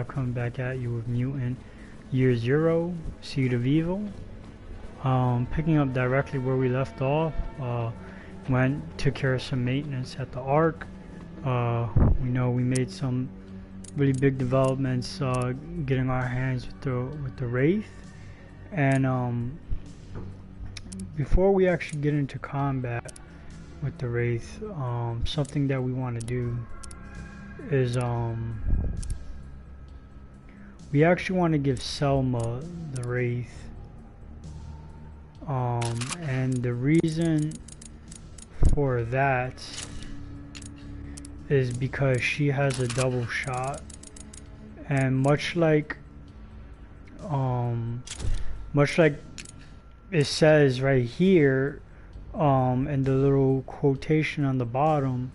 Coming back at you with Mutant Year Zero, Seed of Evil. Picking up directly where we left off. Took care of some maintenance at the Ark. We know we made some really big developments getting our hands with the Wraith. And before we actually get into combat with the Wraith, something that we want to do is we actually want to give Selma the Wraith. And the reason for that is because she has a double shot, and much like it says right here in the little quotation on the bottom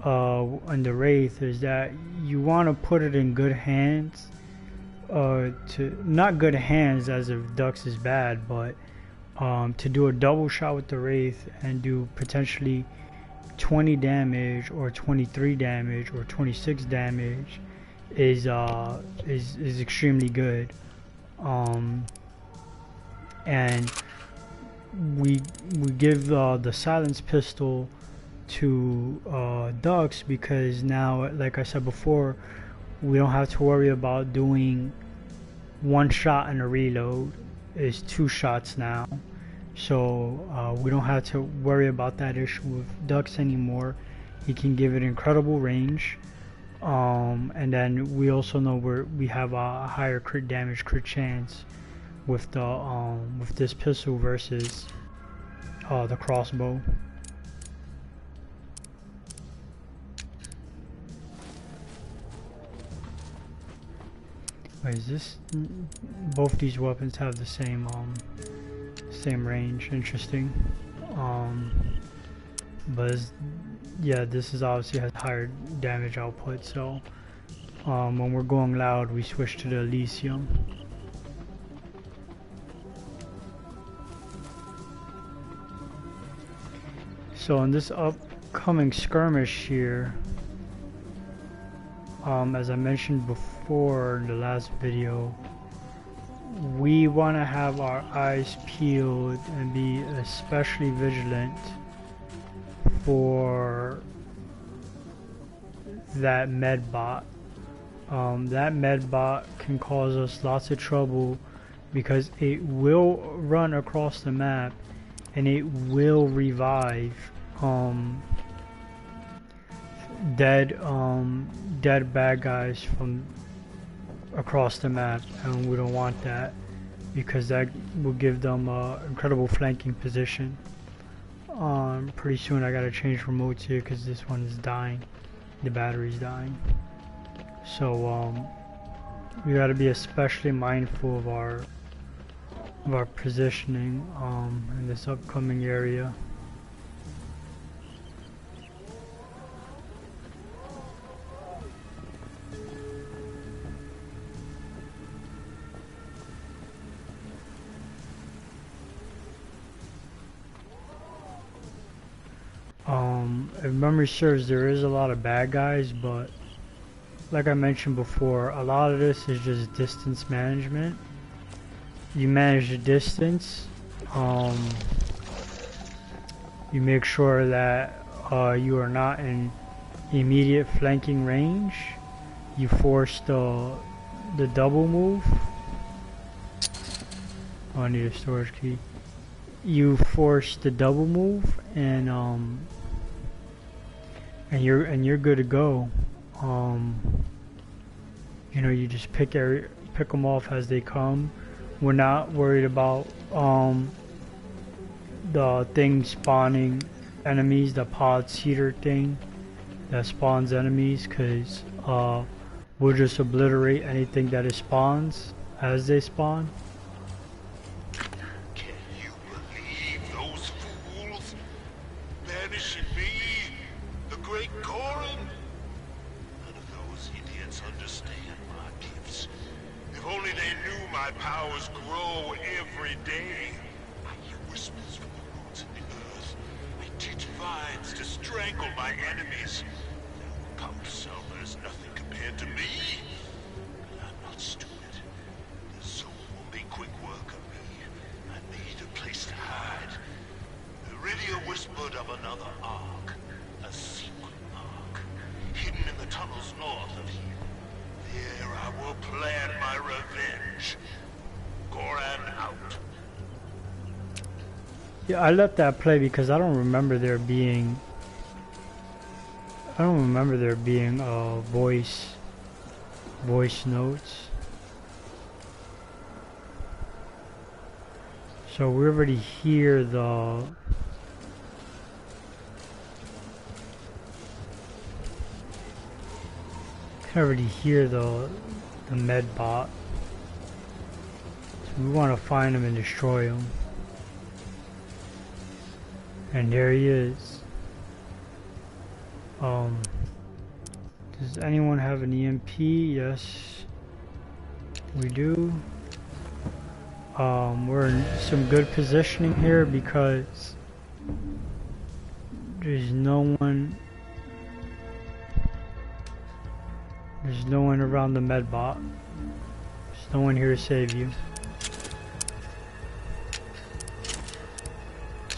on the Wraith, is that you want to put it in good hands, to not good hands as if Dux is bad, but to do a double shot with the Wraith and do potentially 20 damage or 23 damage or 26 damage is extremely good. And we give the silence pistol to Dux because now, like I said before, we don't have to worry about doing one shot and a reload. It's 2 shots now, so we don't have to worry about that issue with Dux anymore. He can give it incredible range, and then we also know we have a higher crit damage, crit chance with the with this pistol versus the crossbow. Wait, is this? Both these weapons have the same range. Interesting. But yeah, this is obviously has higher damage output. So when we're going loud, we switch to the Elysium. So in this upcoming skirmish here, as I mentioned before in the last video, we want to have our eyes peeled and be especially vigilant for that medbot. That medbot can cause us lots of trouble because it will run across the map and it will revive dead bad guys from across the map, and we don't want that because that will give them incredible flanking position. Pretty soon I gotta change remotes here because this one is dying, the battery's dying. So we gotta be especially mindful of our positioning in this upcoming area. If memory serves, there is a lot of bad guys, but like I mentioned before, a lot of this is just distance management. You manage the distance, you make sure that you are not in immediate flanking range. You force the double move. Oh, I need a storage key. You force the double move, and you're good to go. You know, you just pick them off as they come. We're not worried about the thing spawning enemies, the pod seeder thing that spawns enemies, because we'll just obliterate anything that it spawns as they spawn. My powers grow every day. I hear whispers from the roots of the earth. I teach vines to strangle my enemies. Come, Selma is nothing compared to me. will plan my revenge. Goran out. Yeah, I let that play because I don't remember there being voice notes. So we already hear the med bot. So we want to find him and destroy him. And there he is. Does anyone have an EMP? Yes, we do. We're in some good positioning here because there's no one around the med bot. There's no one here to save you.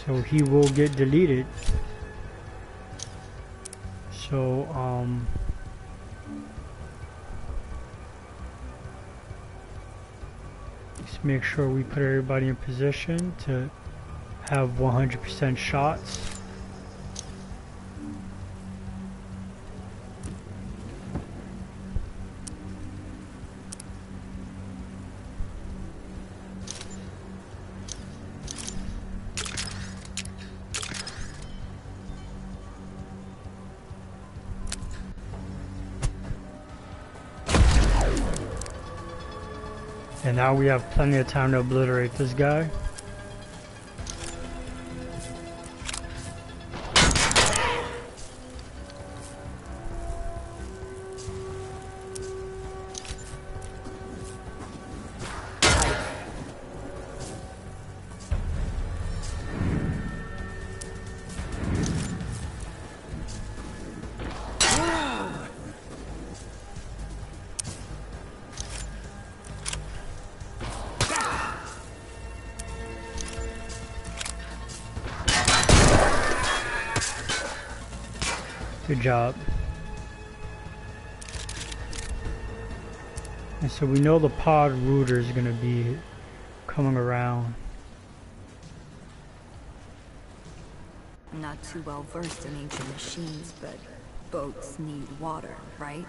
So he will get deleted. So let's make sure we put everybody in position to have 100% shots. And now we have plenty of time to obliterate this guy. Good job. And so we know the pod router is going to be coming around. Not too well versed in ancient machines, but boats need water, right?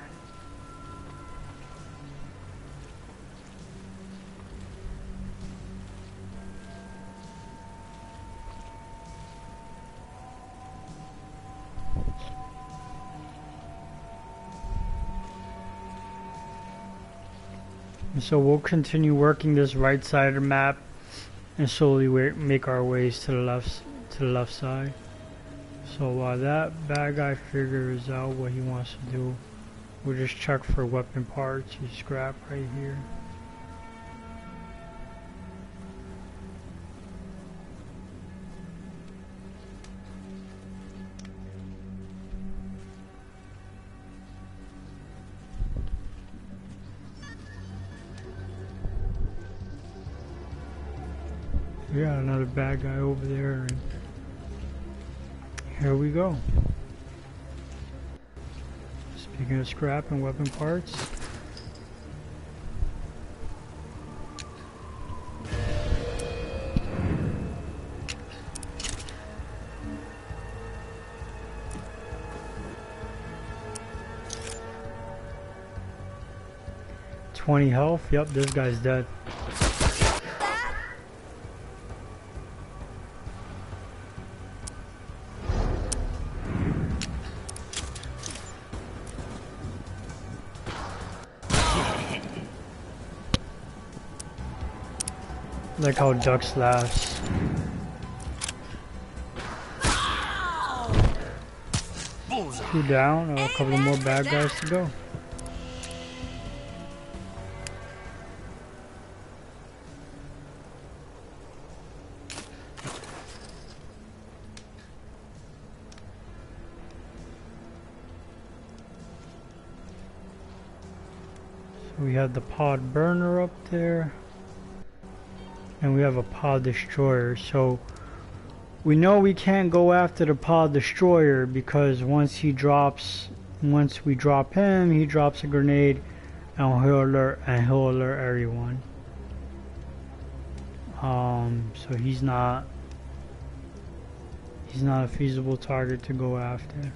So we'll continue working this right side of the map and slowly make our ways to the left side. So while that bad guy figures out what he wants to do, we'll just check for weapon parts. You scrap right here. We got another bad guy over there, and here we go. Speaking of scrap and weapon parts, $20 health. Yep, this guy's dead. Like how ducks laughs. Two down, a couple more bad guys to go. So we have the pod burner up there. And we have a pod destroyer, so we know we can't go after the pod destroyer because once we drop him, he drops a grenade and he'll alert everyone. So he's not a feasible target to go after.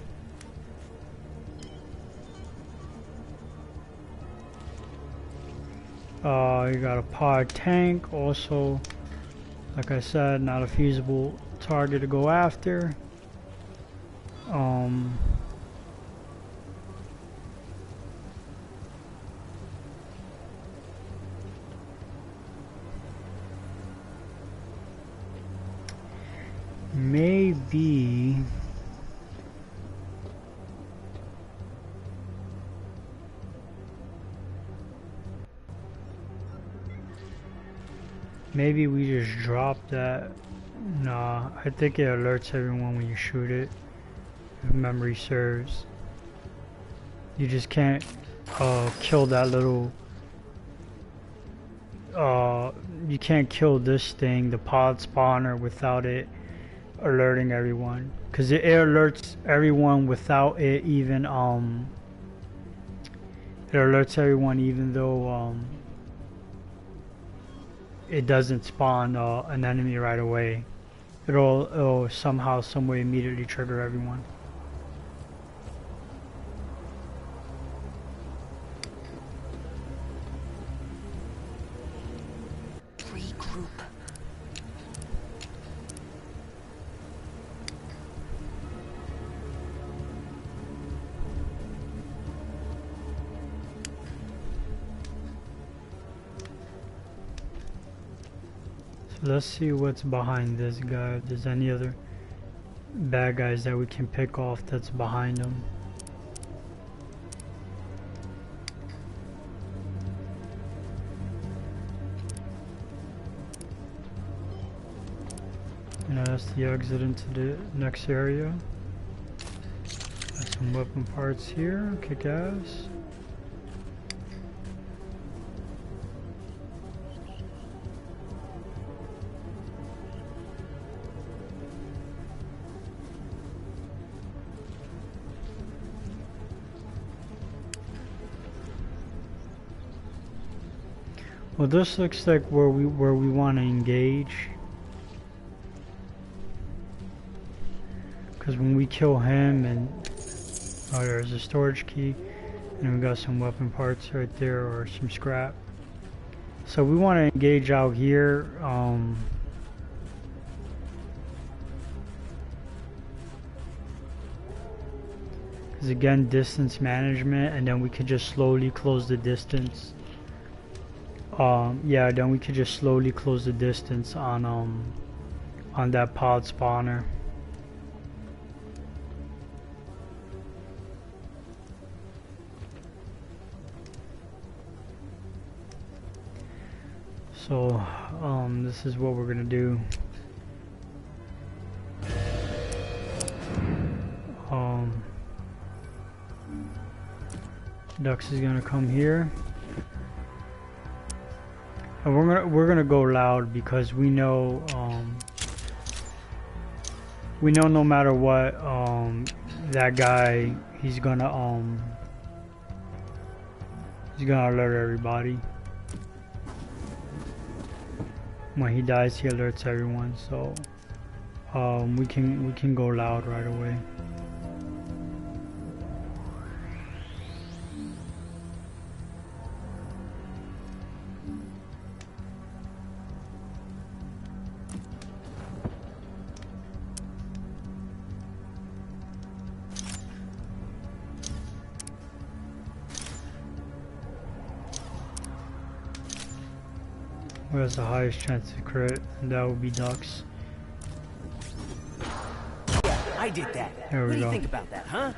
You got a pod tank, also, like I said, not a feasible target to go after. Maybe we just drop that. Nah, I think it alerts everyone when you shoot it, if memory serves. You just can't kill that little you can't kill this thing, the pod spawner, without it alerting everyone, because it alerts everyone without it even it alerts everyone even though it doesn't spawn an enemy right away. It'll somehow, some way immediately trigger everyone. Regroup. Let's see what's behind this guy, if there's any other bad guys that we can pick off that's behind him. And that's the exit into the next area. Got some weapon parts here, kick ass. Well, this looks like where we want to engage. Because when we kill him, and oh, there's a storage key, and we got some weapon parts right there, or some scrap. So we want to engage out here. Because again, distance management, and then we could just slowly close the distance. Yeah, then we could just slowly close the distance on that pod spawner. So, this is what we're gonna do. Dux is gonna come here. And we're gonna go loud, because we know no matter what, that guy, he's gonna alert everybody. When he dies, he alerts everyone. So we can go loud right away. Who has the highest chance to crit? And that would be Dux. Yeah, I did that. There we go. What do you think about that, huh?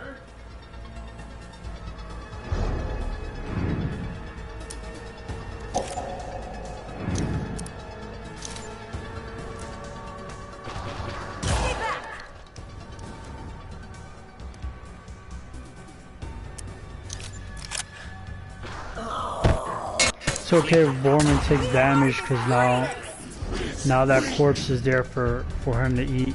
It's okay if Borman takes damage, because now that corpse is there for him to eat.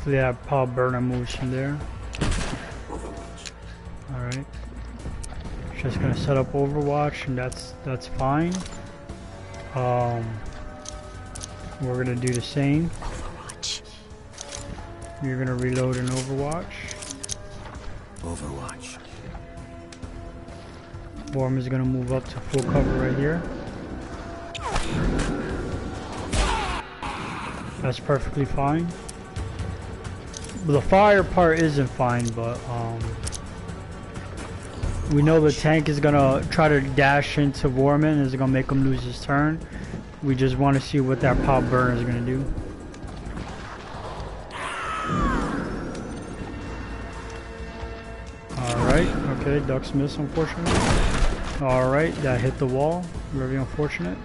Hopefully that power burner moves from there. Alright. Just gonna set up Overwatch and that's fine. We're gonna do the same. Overwatch. You're gonna reload an Overwatch. Overwatch. Worm is gonna move up to full cover right here. That's perfectly fine. The fire part isn't fine, but we know the tank is gonna try to dash into Warman and is gonna make him lose his turn. We just want to see what that pop burner is gonna do. Alright, okay, ducks miss unfortunately. Alright, that hit the wall. Very unfortunate.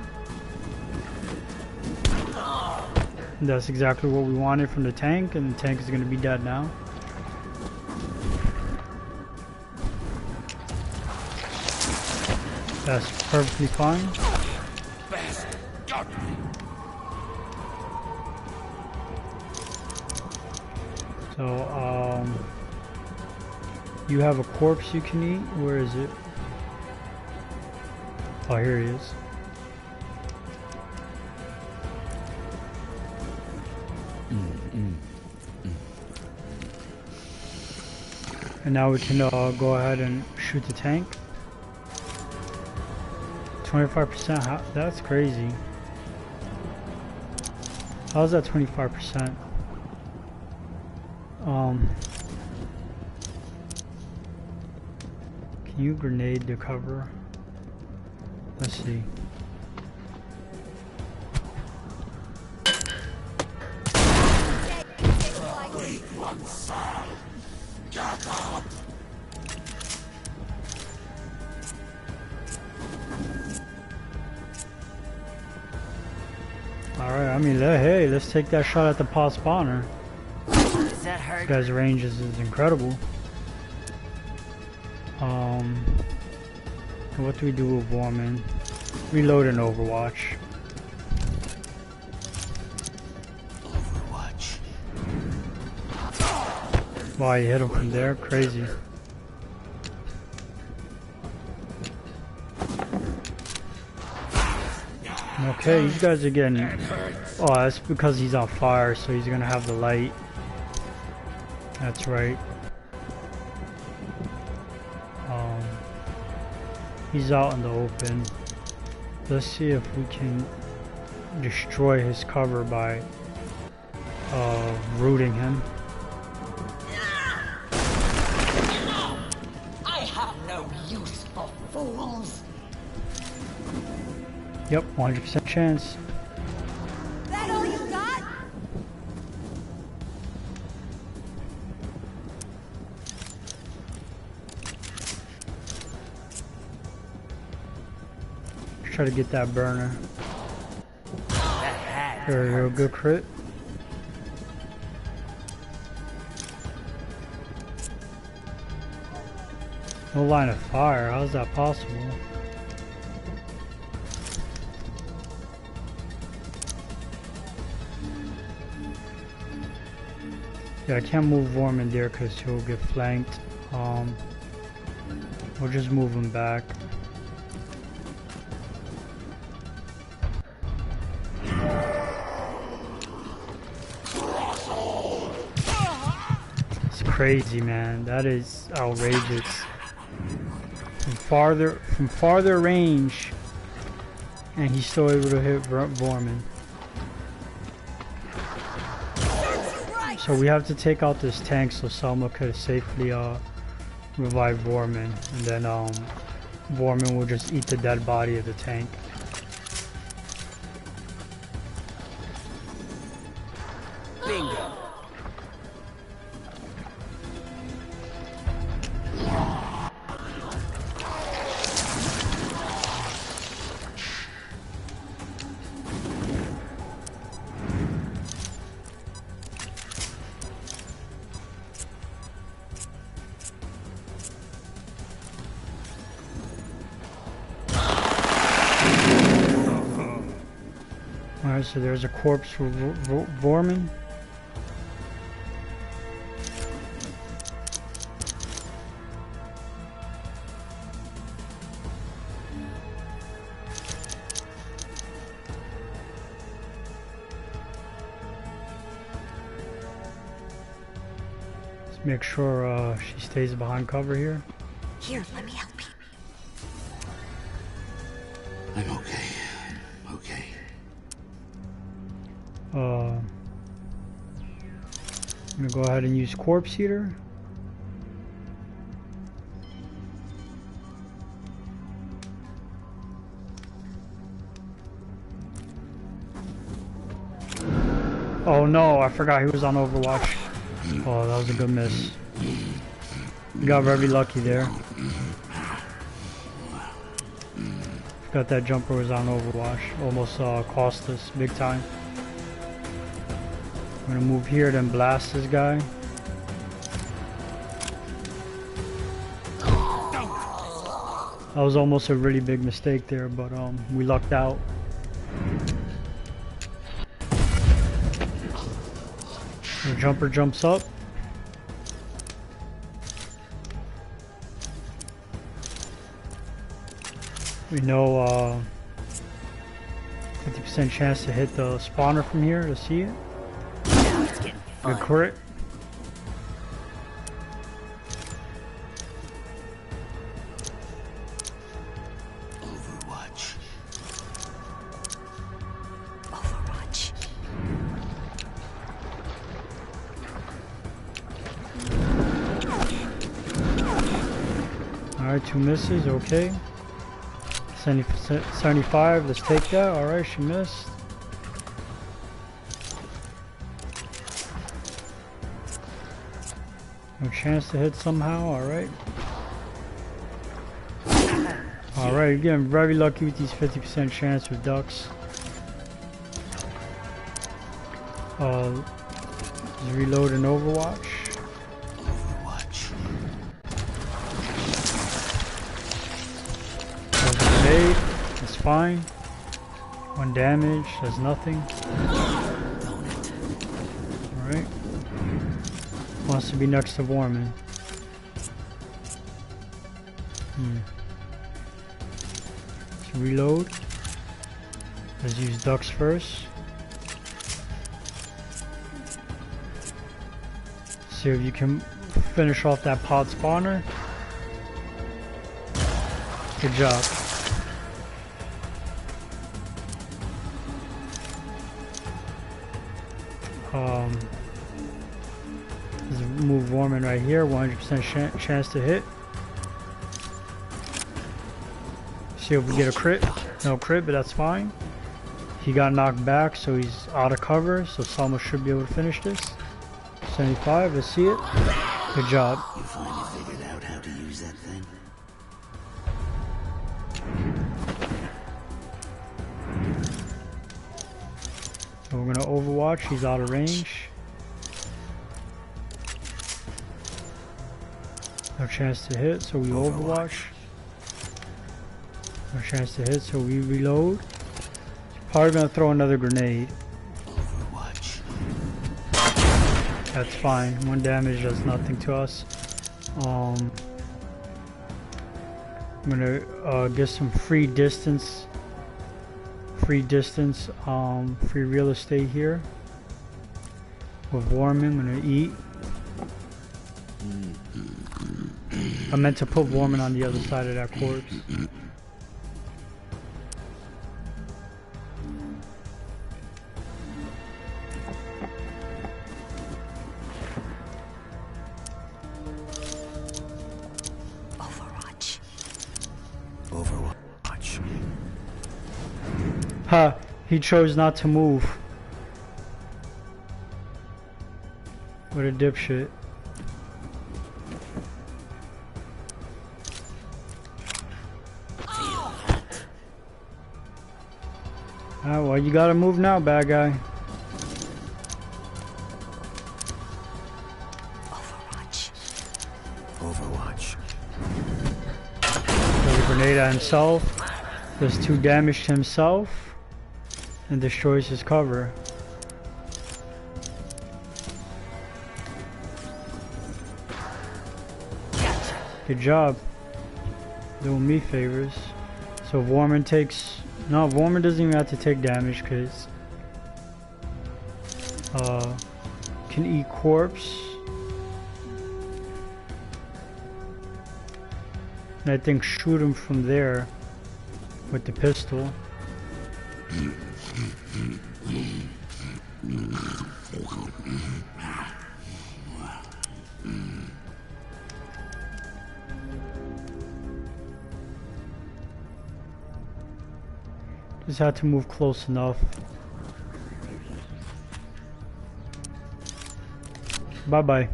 That's exactly what we wanted from the tank, and the tank is going to be dead now. That's perfectly fine. So, you have a corpse you can eat. Where is it? Oh, here he is. And now we can go ahead and shoot the tank. 25%, that's crazy. How's that 25%? Can you grenade the cover? Let's see. Alright, I mean, hey, let's take that shot at the pod spawner. Does that hurt? This guy's range is incredible. What do we do with Warman? Reload an Overwatch. Overwatch. Wow, you hit him from there? Crazy. Okay, these guys are getting... Oh, that's because he's on fire, so he's gonna have the light. That's right. He's out in the open. Let's see if we can destroy his cover by rooting him. I have no use for fools. Yep, 100% chance. That all you got? Try to get that burner. That hat. There we go, good crit. No line of fire, how's that possible? Yeah, I can't move Vorm in there because he'll get flanked. We'll just move him back. It's crazy, man. That is outrageous. From farther range, and he's still able to hit Vorman. So we have to take out this tank so Selma could safely revive Vorman, and then Vorman will just eat the dead body of the tank. Bingo. Alright, so there's a corpse for Vorman. Make sure she stays behind cover here. Here, let me help you. I'm okay. Okay. I'm gonna go ahead and use corpse heater. Oh no, I forgot he was on Overwatch. Oh, that was a good miss. You got very lucky there. Forgot that jumper was on Overwatch. Almost cost us big time. I'm gonna move here, then blast this guy. That was almost a really big mistake there, but we lucked out. The jumper jumps up. We know 50% chance to hit the spawner from here to see it. Now it's getting fun. Good crit. Overwatch. Overwatch. Alright, 2 misses, okay. 75, let's take that. Alright, she missed. No chance to hit somehow, alright. Alright, you're getting very lucky with these 50% chance with ducks. Just reload an Overwatch. Overwatch. Grenade, it's fine. 1 damage, does nothing. Alright. Wants to be next to Warman. Let's reload. Let's use ducks first. See if you can finish off that pod spawner. Good job. Let's move Warman right here, 100% chance to hit. See if we get a crit. No crit, but that's fine. He got knocked back, so he's out of cover, so Salma should be able to finish this. 75, let's see it. Good job. You finally figured out how to use that thing? So we're gonna Overwatch, he's out of range. No chance to hit, so we Overwatch. No chance to hit, so we reload. Probably gonna throw another grenade. Overwatch. That's fine. 1 damage does nothing to us. I'm gonna get some free distance. Free real estate here. With Warman, I'm gonna eat. I meant to put Warman on the other side of that corpse. Overwatch. Overwatch. Ha! He chose not to move. What a dipshit. Ah, well, you gotta move now, bad guy. Overwatch. Overwatch. Throws a grenade at himself. Does 2 damage to himself. And destroys his cover. Good job. Doing me favors. So Warman takes... No, Warman doesn't even have to take damage because... can eat corpse. And I think shoot him from there with the pistol. Just had to move close enough. Bye-bye.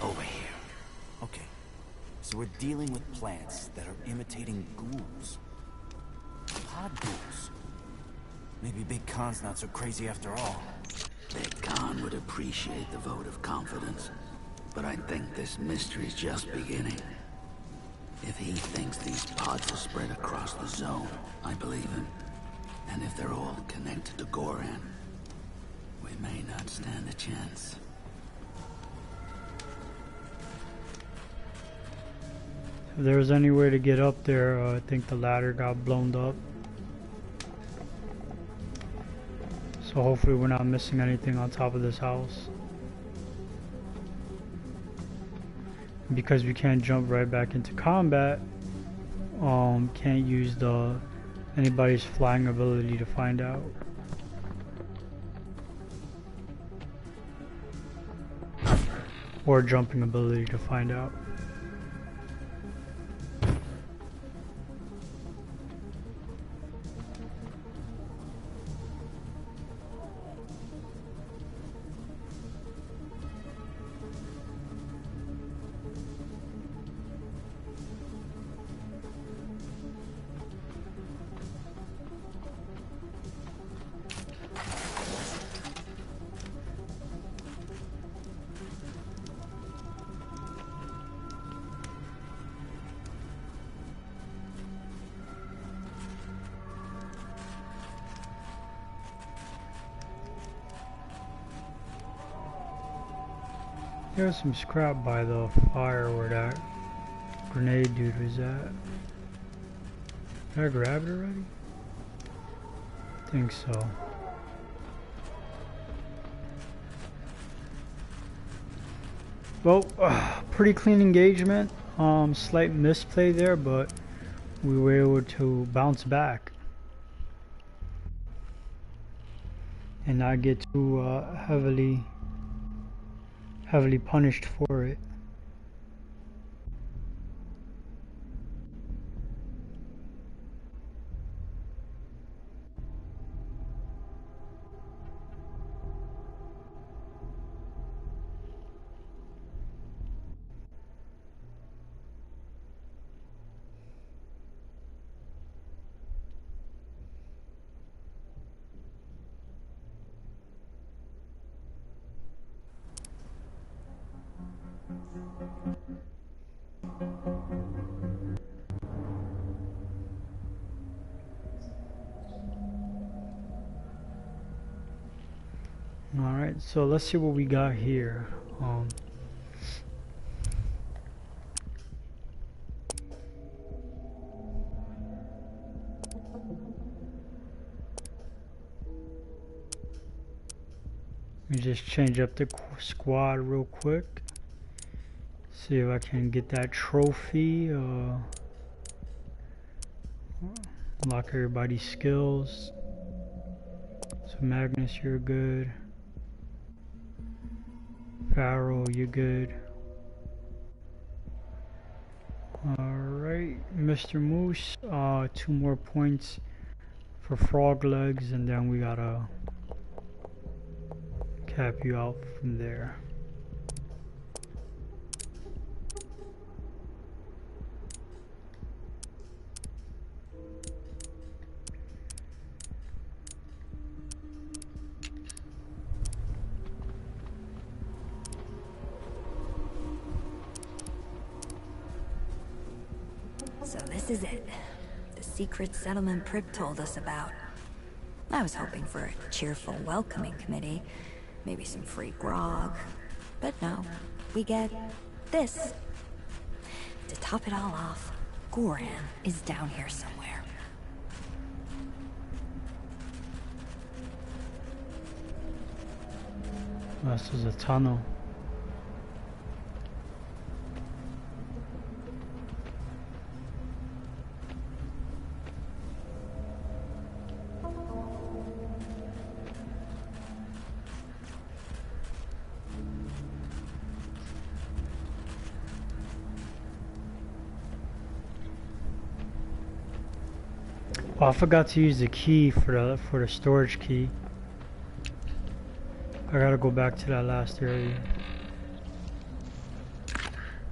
Over here. Okay. So we're dealing with plants that are imitating ghouls. Pod ghouls. Maybe Big Khan's not so crazy after all. Big Khan would appreciate the vote of confidence, but I think this mystery's just beginning. If he thinks these pods will spread across the zone, I believe him. And if they're all connected to Goran, we may not stand a chance. If there was any way to get up there, I think the ladder got blown up. So hopefully we're not missing anything on top of this house. Because we can't jump right back into combat, can't use anybody's flying ability to find out. Or jumping ability to find out. There's some scrap by the fire where that grenade dude was at. Did I grab it already? I think so. Well, pretty clean engagement. Slight misplay there, but we were able to bounce back and not get too heavily punished for it. Alright, so let's see what we got here. Let me just change up the squad real quick. See if I can get that trophy. Unlock everybody's skills. So Magnus, you're good. Pharaoh, you're good. Alright, Mr. Moose, 2 more points for frog legs, and then we gotta cap you out from there. So this is it. The secret settlement Prip told us about. I was hoping for a cheerful welcoming committee, maybe some free grog. But no, we get this. To top it all off, Goran is down here somewhere. This is a tunnel. Oh, I forgot to use the key for the storage key. I gotta go back to that last area.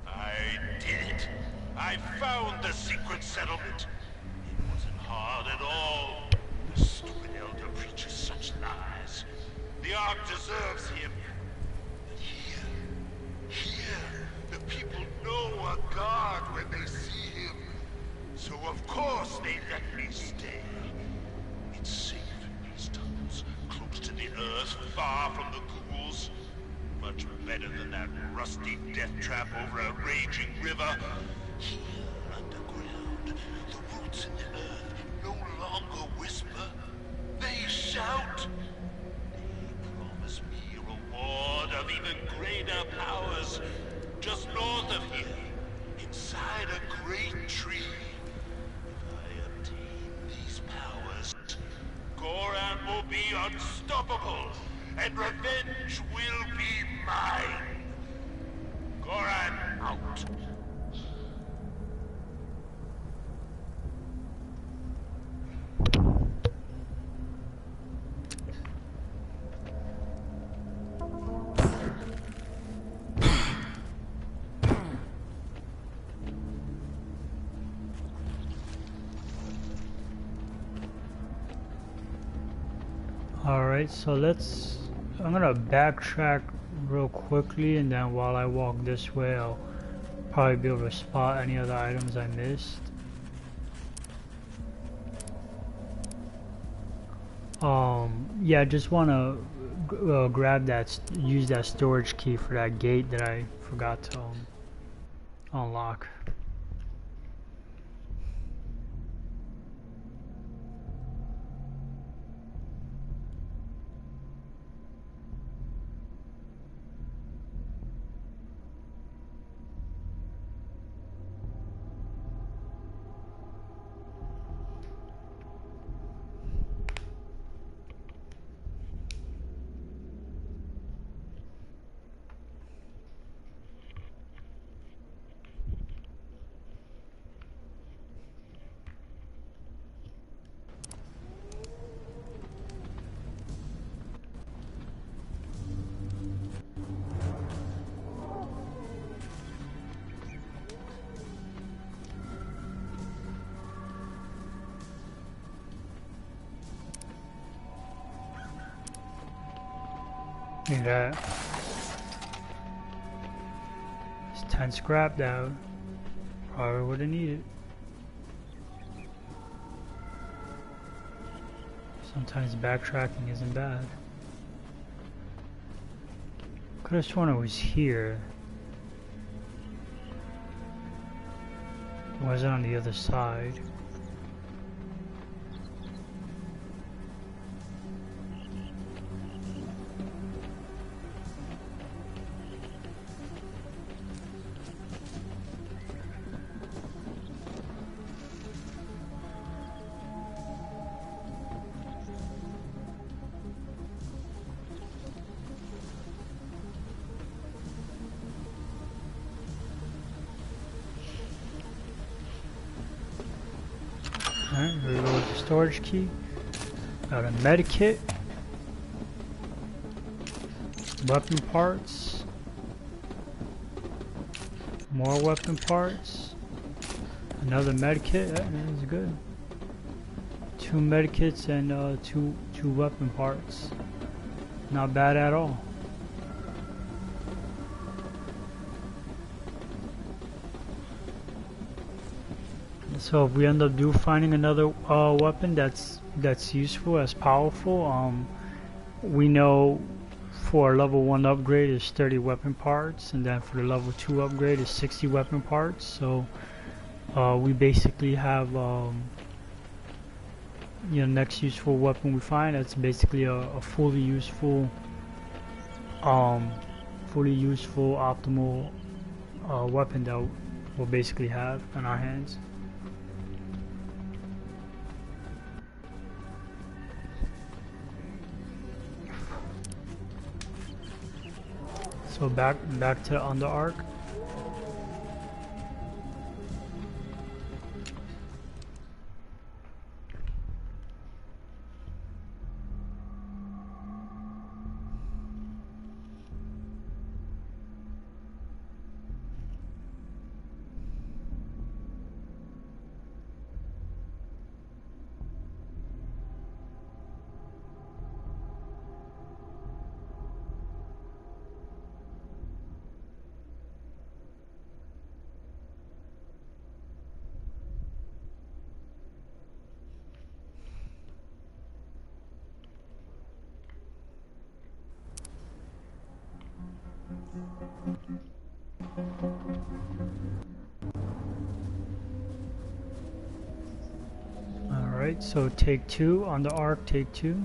I did it. I found the secret settlement. It wasn't hard at all. The stupid elder preaches such lies. The Ark deserves him. But here, the people know a god when they see him. So of course they let me stay. It's safe in these tunnels, close to the earth, far from the ghouls. Much better than that rusty death trap over a raging river. Here, underground, the roots in the earth no longer whisper. They shout. They promise me a reward of even greater powers. Just north of here, inside a great tree. If I obtain these powers, Goran will be unstoppable, and revenge will be mine. Goran out. Alright, so I'm gonna backtrack real quickly, and then while I walk this way I'll probably be able to spot any other items I missed. Yeah, I just wanna grab use that storage key for that gate that I forgot to unlock. Look at that. It's 10 scrap down. Probably would have needed. Sometimes backtracking isn't bad. Could have sworn it was here. Was it on the other side? Alright, here we go with the storage key. Got a medikit. Weapon parts. More weapon parts. Another medikit. That is good. 2 medikits and two weapon parts. Not bad at all. So if we end up finding another weapon that's useful, that's powerful, we know for a level 1 upgrade is 30 weapon parts, and then for the level 2 upgrade is 60 weapon parts. So we basically have next useful weapon we find, that's basically a fully useful um, fully useful, optimal weapon that we'll basically have in our hands. So back to on the arc. Alright, so take 2 on the arc, take 2.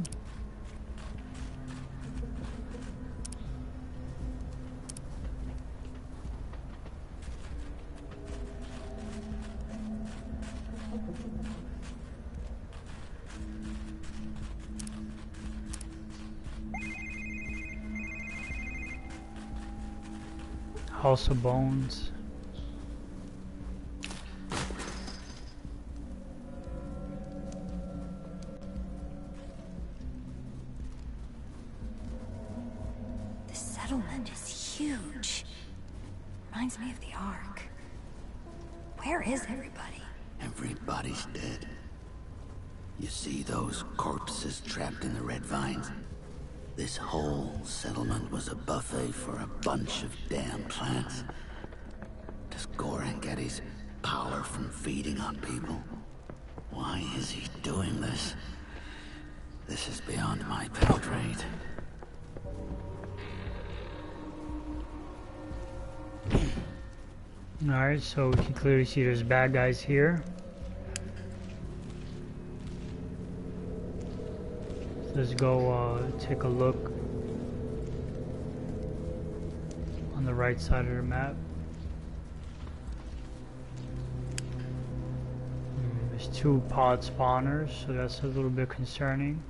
House of Bones. This settlement is huge. Reminds me of the Ark. Where is everybody? Everybody's dead. You see those corpses trapped in the red vines? This whole settlement was a buffet for a bunch of damn plants. Does Goran get his power from feeding on people? Why is he doing this? This is beyond my pay grade. Alright, so we can clearly see there's bad guys here. Let's go take a look on the right side of the map. There's 2 pod spawners, so that's a little bit concerning.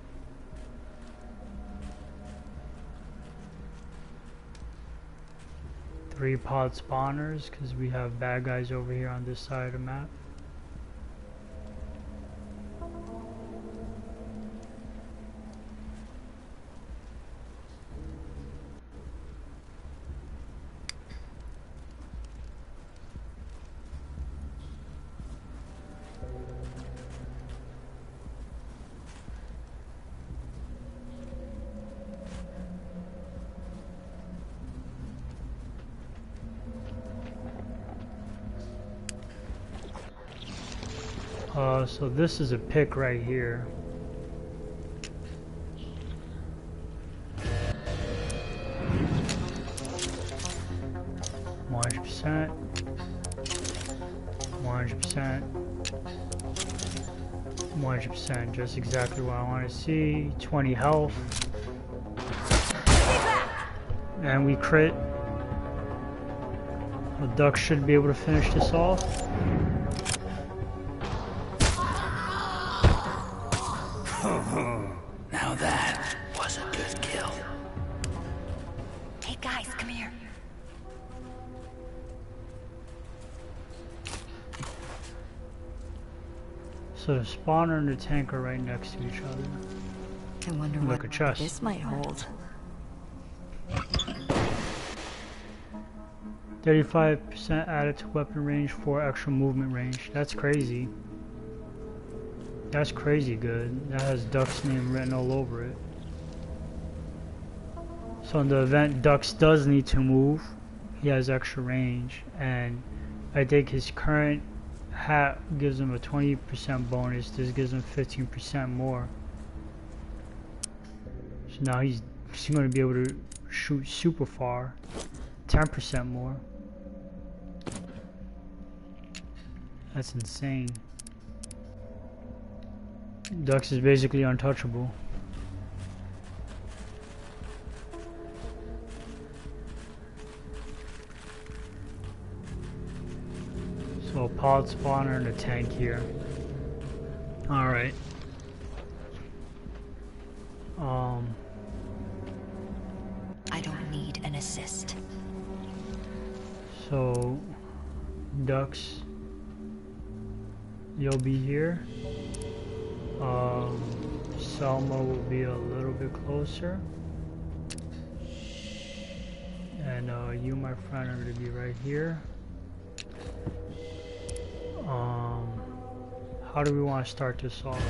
Three pod spawners, because we have bad guys over here on this side of the map. So this is a pick right here. %, 100%, 100%, just exactly what I want to see. 20 health. And we crit. The duck should be able to finish this off. Now that was a good kill. Hey guys, come here. So the spawner and the tank are right next to each other. I wonder Like what a chest. this might hold. 35% added to weapon range, 4 extra movement range. That's crazy. That's crazy good. That has Duck's name written all over it. So in the event Dux does need to move, he has extra range, and I think his current hat gives him a 20% bonus. This gives him 15% more. So now he's going to be able to shoot super far, 10% more. That's insane. Dux is basically untouchable. So pod spawner and a tank here. Alright. I don't need an assist. So Dux, you'll be here. Selma will be a little bit closer. And you, my friend, are going to be right here. How do we want to start this off?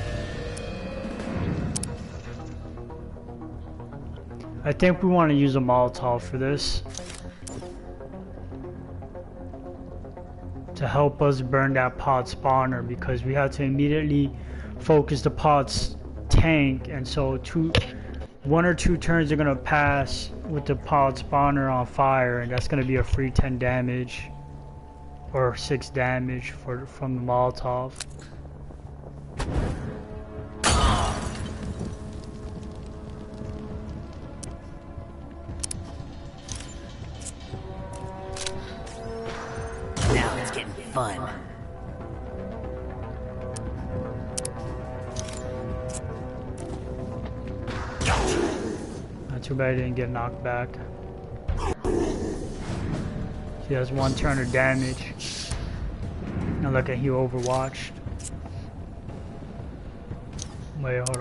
I think we want to use a Molotov for this. To help us burn that pod spawner, because we have to immediately focus the pod's tank, and so 1 or 2 turns are gonna pass with the pod spawner on fire, and that's gonna be a free 10 damage or 6 damage from the Molotov. Now it's getting fun. Not too bad he didn't get knocked back. He has 1 turn of damage. Now look at he overwatched. Wait, hold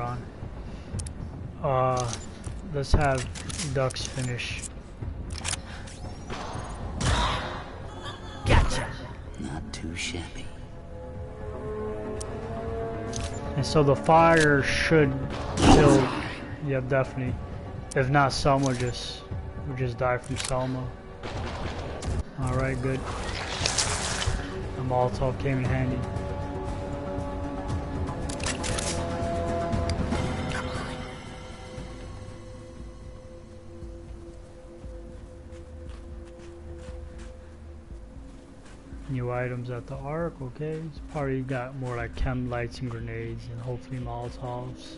on. Let's have Dux finish. Gotcha. Not too shabby. And so the fire should kill. Yep, definitely. If not, Selma will just die from Selma. Alright, good. The Molotov came in handy. New items at the Ark, okay. It's probably got more like chem lights and grenades and hopefully Molotovs.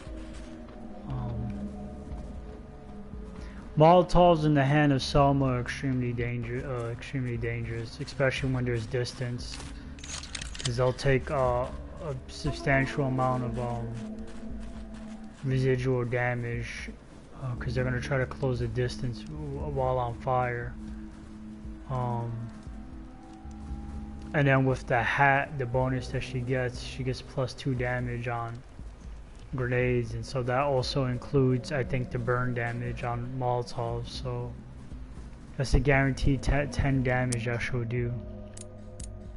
Molotovs in the hand of Selma are extremely dangerous, especially when there's distance, because they'll take a substantial amount of residual damage, because they're gonna try to close the distance while on fire. And then with the hat, the bonus that she gets +2 damage on grenades, and so that also includes, I think, the burn damage on Molotovs, so that's a guaranteed 10 damage that she'll do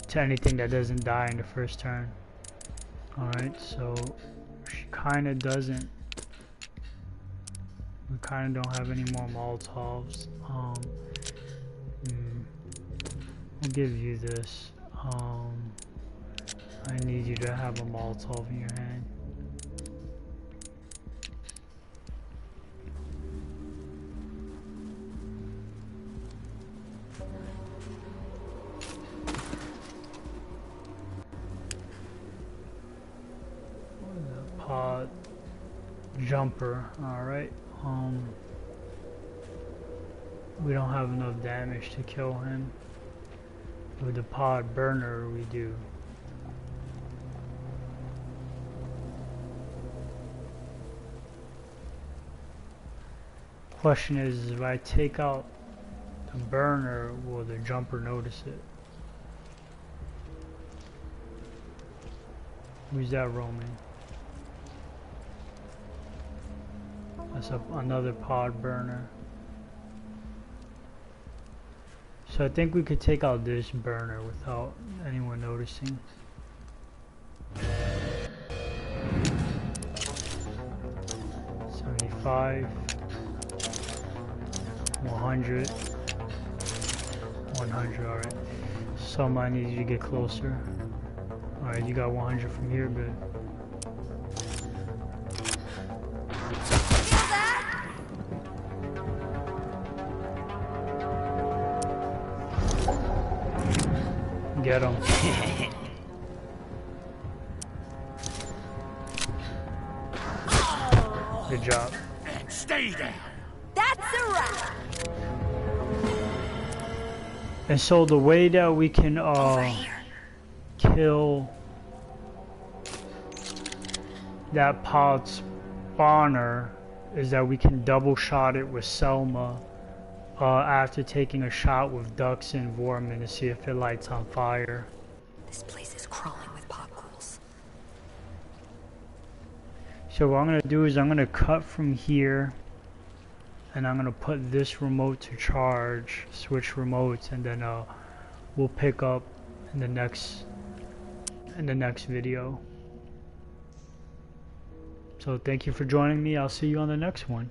to anything that doesn't die in the first turn. Alright, so she kinda doesn't, we kinda don't have any more Molotovs. I'll give you this. I need you to have a Molotov in your hand. Pod jumper, alright. We don't have enough damage to kill him. With the pod burner we do. Question is, if I take out the burner, will the jumper notice it? Who's that roaming? That's another pod burner. So I think we could take out this burner without anyone noticing. 75, 100, 100, alright. Some I need you to get closer. Alright, you got 100 from here, good. Get him. Good job. Stay down. That's a wrap. And so the way that we can Over here. kill that pod spawner is that we can double shot it with Selma after taking a shot with Dux and Vorman to see if it lights on fire. This place is crawling with pod ghouls. So what I'm going to do is I'm going to cut from here and I'm going to put this remote to charge, switch remotes, and then we'll pick up in the next video. So thank you for joining me. I'll see you on the next one.